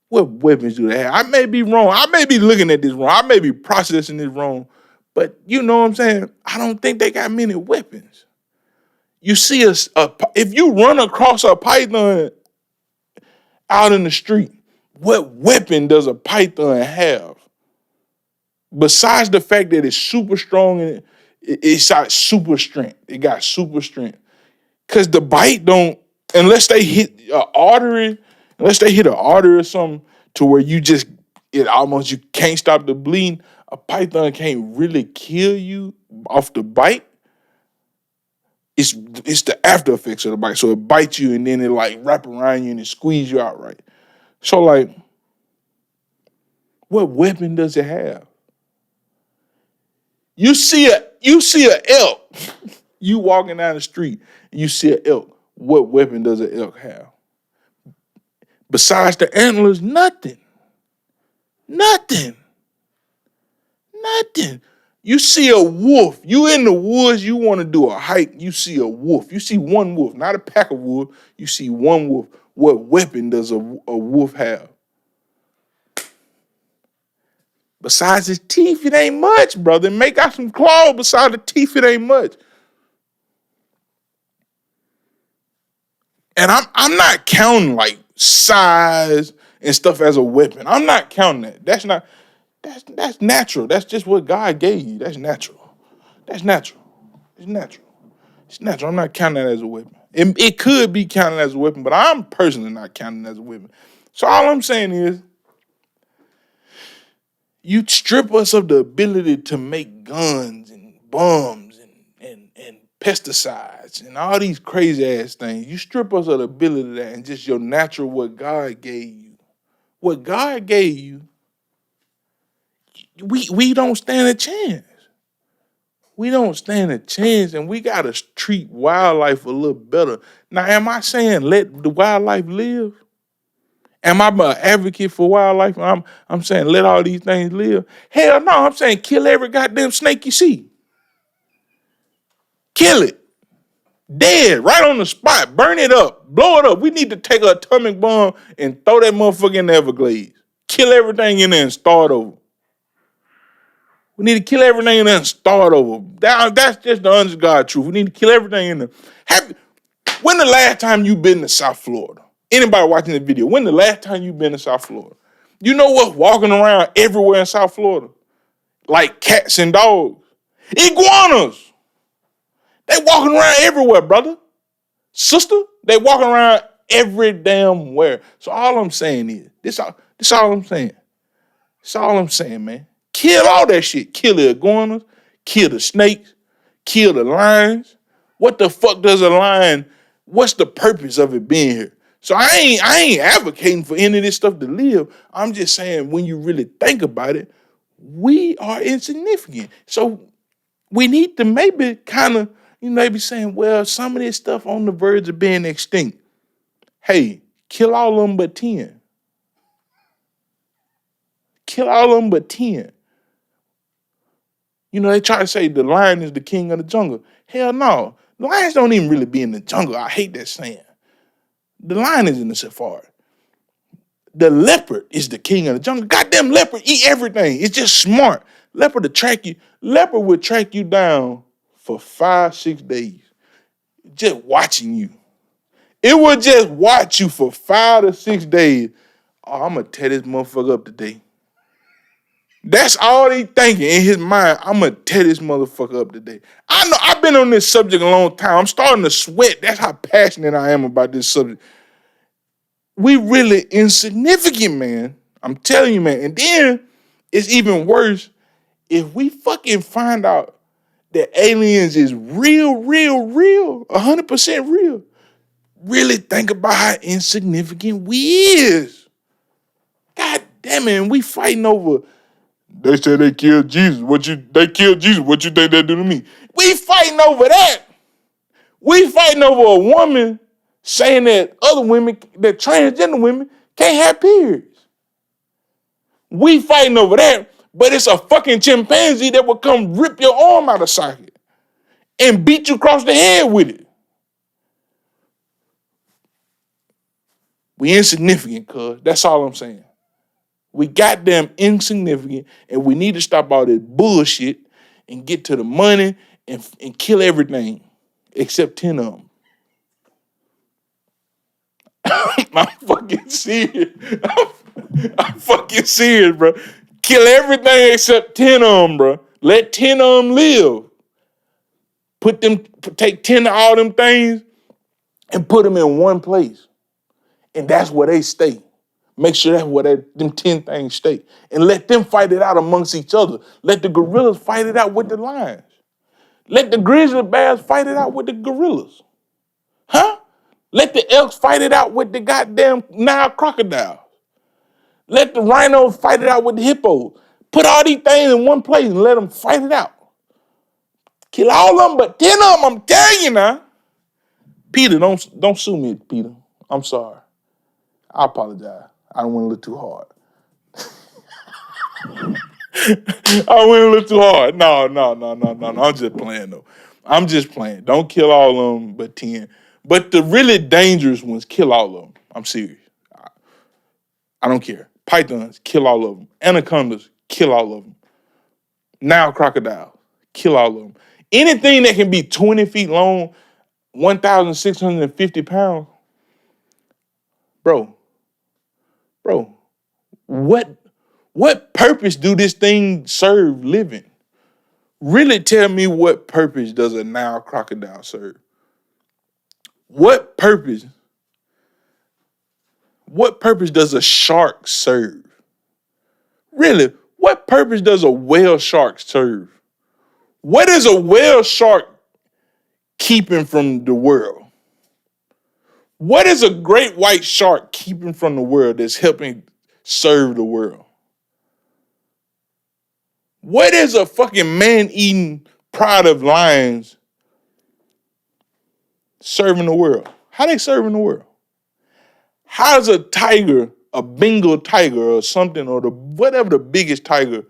What weapons do they have? I may be wrong. I may be looking at this wrong. I may be processing this wrong. But you know what I'm saying? I don't think they got many weapons. You see if you run across a python out in the street, what weapon does a python have? Besides the fact that it's super strong and it's got super strength. It got super strength. Because the bite don't, unless they hit an artery, or something to where you can't stop the bleeding, a python can't really kill you off the bite. It's the after effects of the bite. So it bites you and then it like wrap around you and it squeeze you out right. So like, what weapon does it have? You see a elk. You walking down the street and you see an elk. What weapon does an elk have? Besides the antlers, nothing. Nothing. You see a wolf. You in the woods, you want to do a hike, you see a wolf. You see one wolf, not a pack of wolves. You see one wolf. What weapon does a wolf have? Besides his teeth, it ain't much, brother. Make out some claws. Besides the teeth, it ain't much. And I'm not counting like size and stuff as a weapon. I'm not counting that. That's natural. That's just what God gave you. That's natural. It's natural. I'm not counting that as a weapon. It could be counted as a weapon, but I'm personally not counting it as a weapon. So all I'm saying is, you strip us of the ability to make guns and bombs and pesticides and all these crazy ass things. You strip us of the ability to that and just your natural, what God gave you. What God gave you, we don't stand a chance. We don't stand a chance, and we gotta treat wildlife a little better. Now, am I saying let the wildlife live? Am I an advocate for wildlife? I'm saying let all these things live. Hell no, I'm saying kill every goddamn snake you see. Kill it. Dead, right on the spot. Burn it up. Blow it up. We need to take an atomic bomb and throw that motherfucker in the Everglades. Kill everything in there and start over. We need to kill everything in there and start over. That's just the honest God truth. We need to kill everything in there. When the last time you been to South Florida? Anybody watching the video, when the last time you been to South Florida? You know what's walking around everywhere in South Florida? Like cats and dogs. Iguanas. They walking around everywhere, brother. Sister, they walking around every damn where. So all I'm saying is, this all I'm saying. That's all I'm saying, man. Kill all that shit. Kill the iguanas, kill the snakes, kill the lions. What the fuck does a lion, what's the purpose of it being here? So I ain't advocating for any of this stuff to live. I'm just saying when you really think about it, we are insignificant. So we need to maybe kind of, maybe saying, well, some of this stuff on the verge of being extinct. Hey, kill all of them but 10. Kill all of them but 10. They try to say the lion is the king of the jungle. Hell no. Lions don't even really be in the jungle. I hate that saying. The lion is in the safari. The leopard is the king of the jungle. Goddamn leopard eat everything. It's just smart. Leopard will track you. Leopard will track you down for 5-6 days. Just watching you. It will just watch you for 5 to 6 days. Oh, I'm going to tear this motherfucker up today. That's all he thinking in his mind. I'm going to tear this motherfucker up today. I know I've been on this subject a long time. I'm starting to sweat. That's how passionate I am about this subject. We really insignificant, man. I'm telling you, man. And then it's even worse if we fucking find out that aliens is real, 100% real. Really think about how insignificant we is. God damn it, and we fighting over They said they killed Jesus. They killed Jesus. What you think they do to me? We fighting over that. We fighting over a woman saying that other women, that transgender women, can't have periods. We fighting over that, but it's a fucking chimpanzee that will come rip your arm out of socket and beat you across the head with it. We insignificant, cuz. That's all I'm saying. We goddamn insignificant, and we need to stop all this bullshit and get to the money and kill everything except 10 of them. I'm fucking serious. I'm fucking serious, bro. Kill everything except 10 of them, bro. Let 10 of them live. Take 10 of all them things and put them in one place. And that's where they stay. Make sure that's where them 10 things stay. And let them fight it out amongst each other. Let the gorillas fight it out with the lions. Let the grizzly bears fight it out with the gorillas. Huh? Let the elks fight it out with the goddamn Nile crocodiles. Let the rhinos fight it out with the hippos. Put all these things in one place and let them fight it out. Kill all of them, but 10 of them, I'm telling you now. Peter, don't sue me, Peter. I'm sorry. I apologize. I don't want to look too hard. I went a little too hard. No. I'm just playing, though. I'm just playing. Don't kill all of them, but 10. But the really dangerous ones, kill all of them. I'm serious. I don't care. Pythons, kill all of them. Anacondas, kill all of them. Nile crocodiles, kill all of them. Anything that can be 20 feet long, 1,650 pounds, bro, what purpose do this thing serve living? Really tell me, what purpose does a Nile crocodile serve? What purpose does a shark serve? Really, what purpose does a whale shark serve? What is a whale shark keeping from the world? What is a great white shark keeping from the world that's helping serve the world? What is a fucking man-eating pride of lions serving the world? How they serving the world? How's a tiger, a Bengal tiger or something, or whatever the biggest tiger,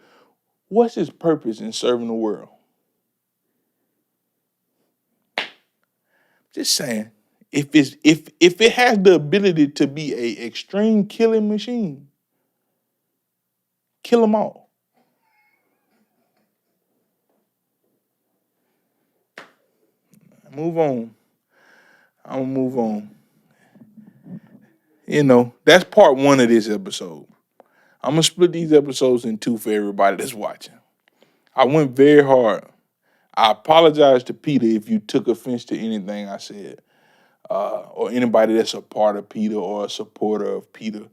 what's his purpose in serving the world? Just saying, if it has the ability to be an extreme killing machine, kill them all. Move on. I'm gonna move on. You know, that's part one of this episode. I'm gonna split these episodes in two for everybody that's watching. I went very hard. I apologize to Peter if you took offense to anything I said, or anybody that's a part of Peter or a supporter of Peter.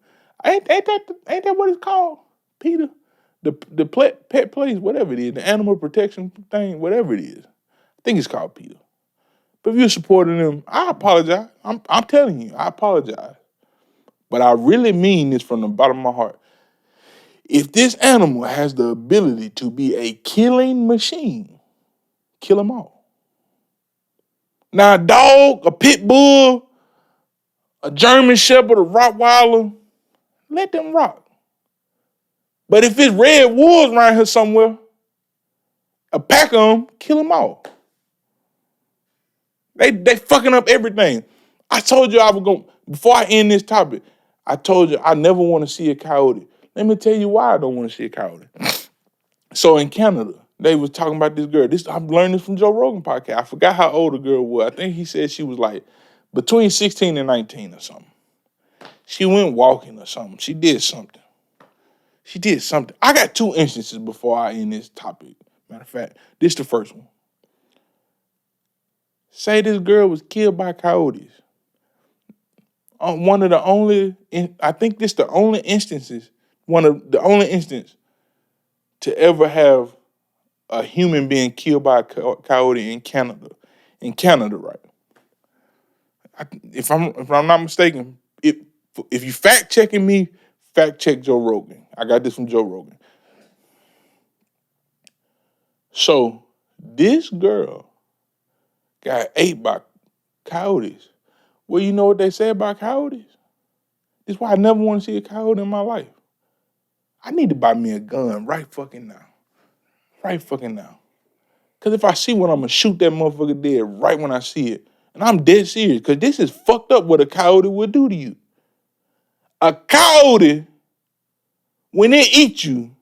Ain't that what it's called? Peter, the pet place, whatever it is, the animal protection thing, whatever it is. I think it's called Peter. But if you're supporting them, I apologize. I'm telling you, I apologize. But I really mean this from the bottom of my heart. If this animal has the ability to be a killing machine, kill them all. Now, a dog, a pit bull, a German Shepherd, a Rottweiler, let them rock. But if it's red wolves around here somewhere, a pack of them, kill them all. They fucking up everything. I told you I was going, before I end this topic, I told you I never want to see a coyote. Let me tell you why I don't want to see a coyote. So in Canada, they was talking about this girl. I'm learning this from Joe Rogan podcast. I forgot how old the girl was. I think he said she was like between 16 and 19 or something. She went walking or something. She did something. I got two instances before I end this topic. Matter of fact, this is the first one. Say this girl was killed by coyotes. One of the only, I think this the only instances, one of the only instance to ever have a human being killed by a coyote in Canada. In Canada, right? If I'm not mistaken, if you fact checking me, fact check Joe Rogan. I got this from Joe Rogan. So this girl got ate by coyotes. Well, you know what they say about coyotes? That's why I never want to see a coyote in my life. I need to buy me a gun right fucking now. Right fucking now. Because if I see one, I'm going to shoot that motherfucker dead right when I see it. And I'm dead serious because this is fucked up what a coyote would do to you. A coyote, when it eats you,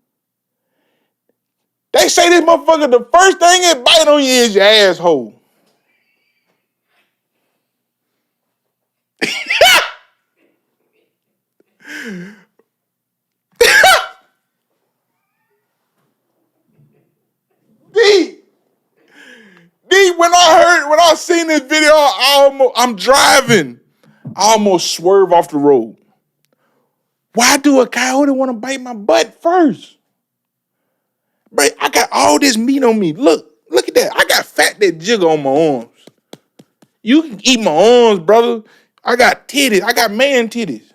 they say this motherfucker, the first thing it bite on you is your asshole. When I seen this video, I'm driving. I almost swerve off the road. Why do a coyote want to bite my butt first? Bro, I got all this meat on me. Look at that. I got fat that jigger on my arms. You can eat my arms, brother. I got titties. I got man titties.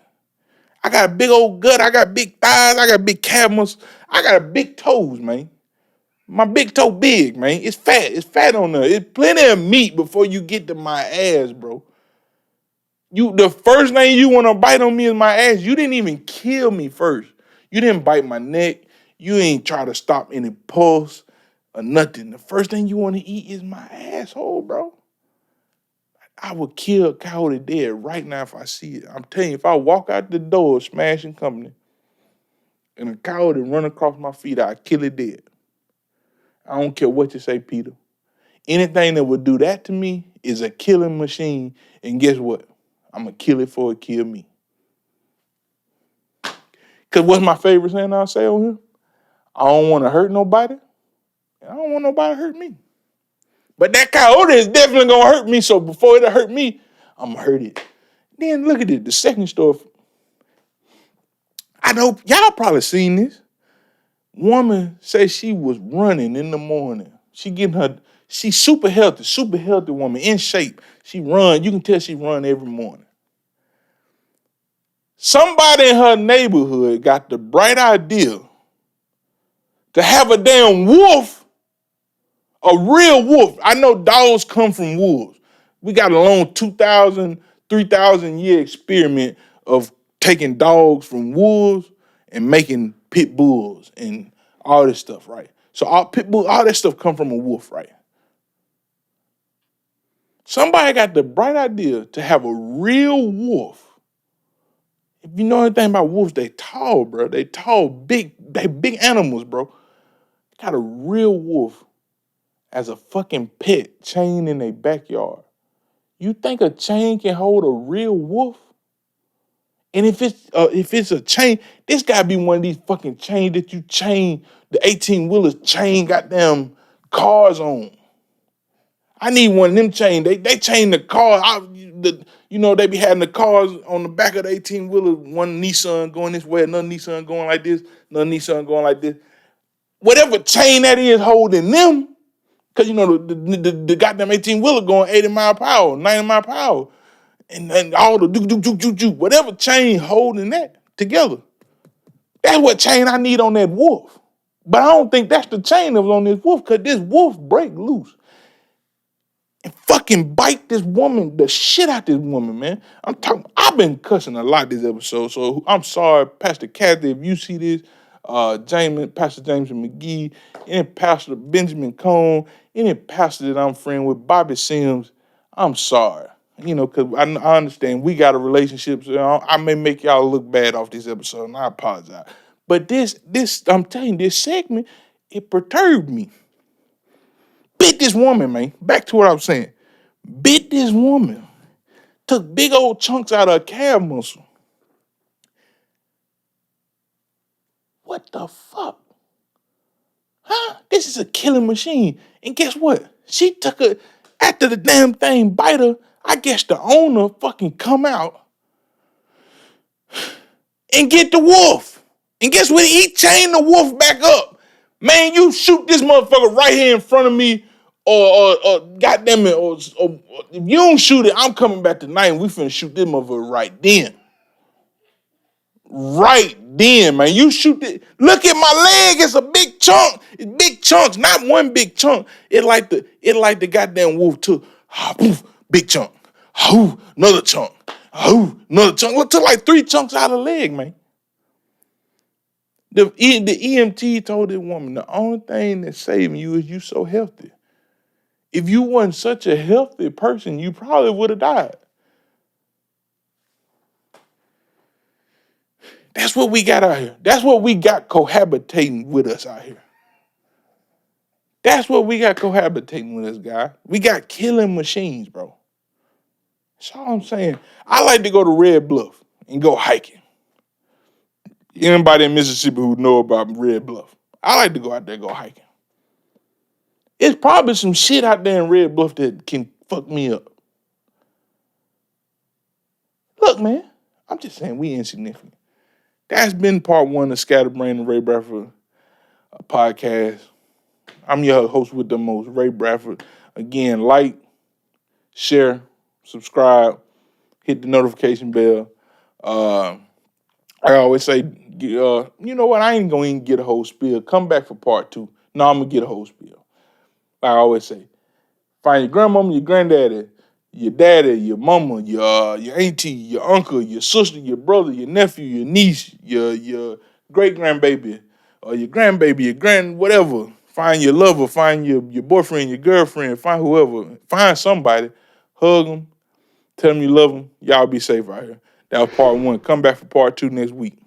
I got a big old gut. I got big thighs. I got big calf muscles. I got big toes, man. My big toe big, man. It's fat. It's fat on there. It's plenty of meat before you get to my ass, bro. The first thing you want to bite on me is my ass. You didn't even kill me first. You didn't bite my neck. You ain't try to stop any pulse or nothing. The first thing you want to eat is my asshole, bro. I would kill a coyote dead right now if I see it. I'm telling you, if I walk out the door smashing company and a coyote run across my feet, I'd kill it dead. I don't care what you say, Peter. Anything that would do that to me is a killing machine. And guess what? I'm going to kill it before it kill me. Because what's my favorite saying I'll say on here? I don't want to hurt nobody. And I don't want nobody to hurt me. But that coyote is definitely going to hurt me. So before it hurt me, I'm going to hurt it. Then look at it. The second story. I know y'all probably seen this. Woman say she was running in the morning. She's super healthy woman, in shape. She run. You can tell she run every morning. Somebody in her neighborhood got the bright idea to have a damn wolf, a real wolf. I know dogs come from wolves. We got a long 2,000, 3,000 year experiment of taking dogs from wolves and making pit bulls and all this stuff, right? So all that stuff come from a wolf, right? Somebody got the bright idea to have a real wolf. If you know anything about wolves, they tall, bro. They tall, big animals, bro. Got a real wolf as a fucking pet chained in their backyard. You think a chain can hold a real wolf? And if it's a chain, this gotta be one of these fucking chains that you chain the 18-wheelers chain goddamn cars on. I need one of them chains. They chain the car. They be having the cars on the back of the 18-wheeler. One Nissan going this way, another Nissan going like this, another Nissan going like this. Whatever chain that is holding them, because the goddamn 18-wheeler going 80 mile per hour, 90 mile per hour, and all the do, whatever chain holding that together. That's what chain I need on that wolf. But I don't think that's the chain that was on this wolf, because this wolf break loose and fucking bite this woman, the shit out this woman, man. I've been cussing a lot this episode, so I'm sorry, Pastor Kathy, if you see this, Pastor James McGee, any Pastor Benjamin Cone, any pastor that I'm friend with, Bobby Sims, I'm sorry. Because I understand we got a relationship, so I may make y'all look bad off this episode, and I apologize. But this, I'm telling you, this segment, it perturbed me. Bit this woman, man. Back to what I was saying. Bit this woman. Took big old chunks out of her calf muscle. What the fuck? Huh? This is a killing machine. And guess what? She took her, after the damn thing bite her, I guess the owner fucking come out and get the wolf. And guess what? He chained the wolf back up. Man, you shoot this motherfucker right here in front of me, or goddamn it, or if you don't shoot it, I'm coming back tonight and we finna shoot this motherfucker right then. right then, man. You shoot it. Look at my leg. It's a big chunk. It's big chunks, not one big chunk. It like the goddamn wolf took. Big chunk. Another chunk. Another chunk. Look, took like 3 chunks out of the leg, man. The EMT told this woman, the only thing that's saving you is you so healthy. If you weren't such a healthy person, you probably would have died. That's what we got out here. That's what we got cohabitating with us out here. That's what we got cohabitating with us, guy. We got killing machines, bro. That's all I'm saying. I like to go to Red Bluff and go hiking. Anybody in Mississippi who know about Red Bluff, I like to go out there and go hiking. It's probably some shit out there in Red Bluff that can fuck me up. Look, man, I'm just saying we insignificant. That's been part 1 of Scatterbrain and Ray Bradford podcast. I'm your host with the most, Ray Bradford. Again, like, share, subscribe, hit the notification bell. I always say, you know what? I ain't going to even get a whole spiel. Come back for part 2. No, I'm going to get a whole spiel. Like I always say, find your grandmama, your granddaddy, your daddy, your mama, your auntie, your uncle, your sister, your brother, your nephew, your niece, your great-grandbaby, or your grandbaby, your whatever. Find your lover, find your boyfriend, your girlfriend, find whoever. Find somebody, hug them, tell them you love them. Y'all be safe out here. That was part 1. Come back for part 2 next week.